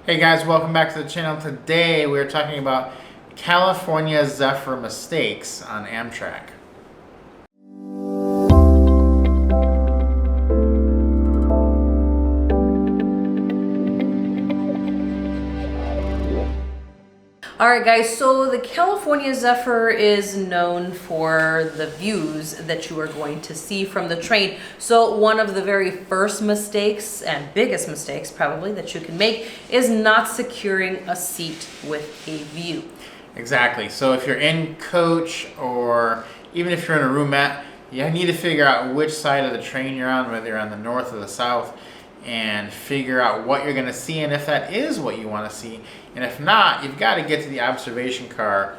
Hey guys, welcome back to the channel. Today we're talking about California Zephyr mistakes on Amtrak. Alright guys, so the California Zephyr is known for the views that you are going to see from the train. So one of the very first mistakes, and biggest mistakes probably, that you can make is not securing a seat with a view. Exactly. So if you're in coach or even if you're in a roomette, you need to figure out which side of the train you're on, whether you're on the north or the south, and figure out what you're going to see and if that is what you want to see. And if not, you've got to get to the observation car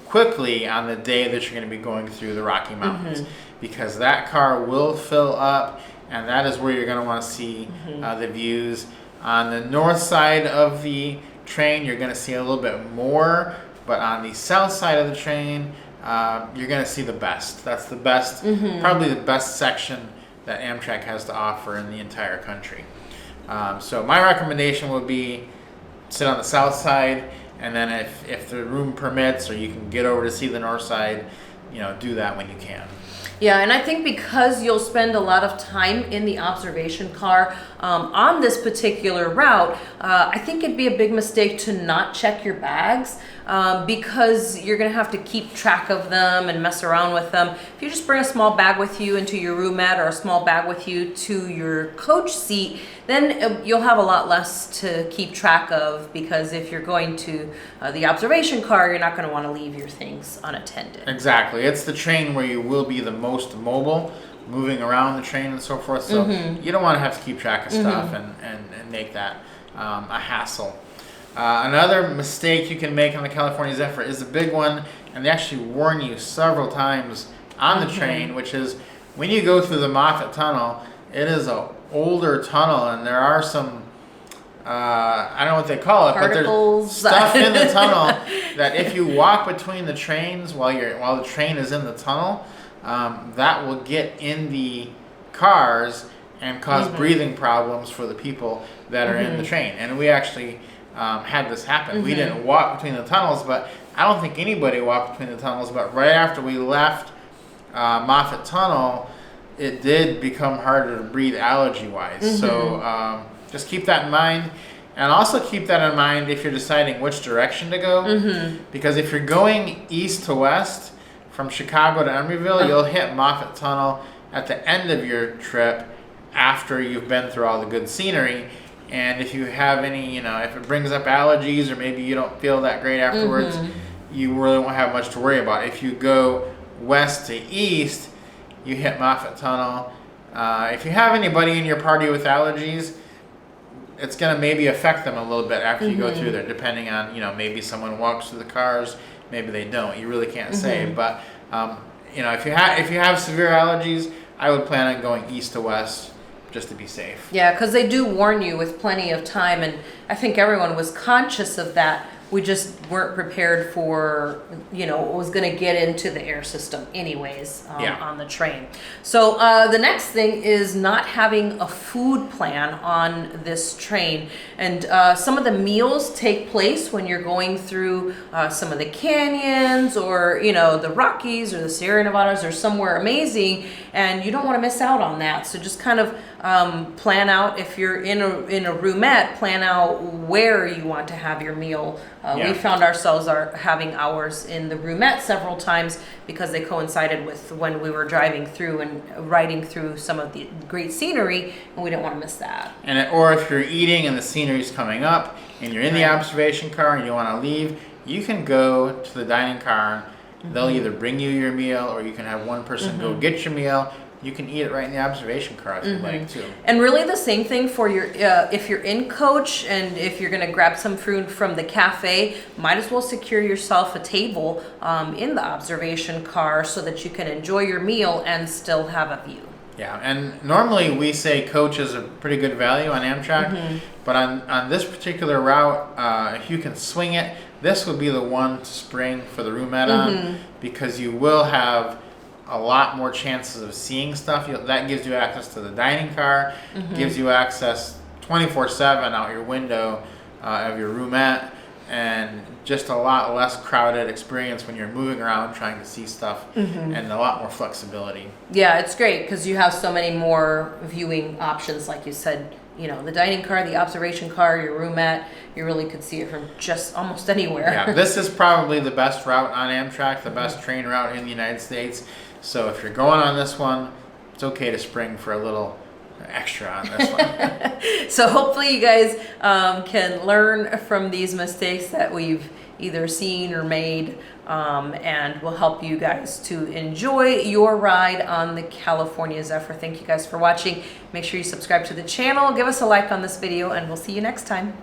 quickly on the day that you're going to be going through the Rocky Mountains, because that car will fill up, and that is where you're going to want to see the views. On the north side of the train, you're going to see a little bit more, but on the south side of the train, you're going to see the best. That's the best, probably the best section that Amtrak has to offer in the entire country. So my recommendation would be sit on the south side, and then if the room permits or you can get over to see the north side, do that when you can. Yeah, and I think because you'll spend a lot of time in the observation car on this particular route, I think it'd be a big mistake to not check your bags, because you're going to have to keep track of them and mess around with them. If you just bring a small bag with you into your roomette or a small bag with you to your coach seat, then you'll have a lot less to keep track of, because if you're going to the observation car, you're not going to want to leave your things unattended. Exactly. It's the train where you will be the most mobile, moving around the train and so forth. So you don't want to have to keep track of stuff and make that a hassle. Another mistake you can make on the California Zephyr is a big one, and they actually warn you several times on the train, which is when you go through the Moffat Tunnel. It is an older tunnel, and there are some, I don't know what they call it, particles, but there's stuff in the tunnel that if you walk between the trains while the train is in the tunnel, that will get in the cars and cause breathing problems for the people that are in the train. And we actually had this happen. We didn't walk between the tunnels, but I don't think anybody walked between the tunnels. But right after we left Moffat Tunnel, it did become harder to breathe allergy-wise. So just keep that in mind. And also keep that in mind if you're deciding which direction to go. Because if you're going east to west from Chicago to Emeryville, you'll hit Moffat Tunnel at the end of your trip after you've been through all the good scenery. And if you have any, if it brings up allergies or maybe you don't feel that great afterwards, you really won't have much to worry about. If you go west to east, you hit Moffat Tunnel. If you have anybody in your party with allergies, it's going to maybe affect them a little bit after you go through there, depending on, maybe someone walks through the cars, maybe they don't. You really can't say. But, if you have severe allergies, I would plan on going east to west, just to be safe. Yeah, because they do warn you with plenty of time, and I think everyone was conscious of that. We just weren't prepared for, what was going to get into the air system anyways on the train. So the next thing is not having a food plan on this train. And some of the meals take place when you're going through some of the canyons or, the Rockies or the Sierra Nevadas or somewhere amazing, and you don't want to miss out on that. So just kind of plan out, if you're in a roomette, plan out where you want to have your meal. We found ourselves having ours in the roomette several times because they coincided with when we were driving through and riding through some of the great scenery, and we didn't want to miss that. Or if you're eating and the scenery's coming up and you're in the observation car and you want to leave, you can go to the dining car and they'll either bring you your meal, or you can have one person go get your meal. You can eat it right in the observation car if you'd like too. And really the same thing for your, if you're in coach and if you're going to grab some food from the cafe, might as well secure yourself a table in the observation car so that you can enjoy your meal and still have a view. Yeah, and normally we say coach is a pretty good value on Amtrak, but on this particular route, if you can swing it, this would be the one to spring for the roomette on, because you will have a lot more chances of seeing stuff. That gives you access to the dining car, gives you access 24/7 out your window of your roomette, and just a lot less crowded experience when you're moving around trying to see stuff, and a lot more flexibility. Yeah, it's great because you have so many more viewing options, like you said. You know, the dining car, the observation car, your roomette, you really could see it from just almost anywhere. Yeah, this is probably the best route on Amtrak, the best train route in the United States. So if you're going on this one, it's okay to spring for a little extra on this one. So hopefully you guys can learn from these mistakes that we've either seen or made, and will help you guys to enjoy your ride on the California Zephyr. Thank you guys for watching. Make sure you subscribe to the channel, give us a like on this video, and we'll see you next time.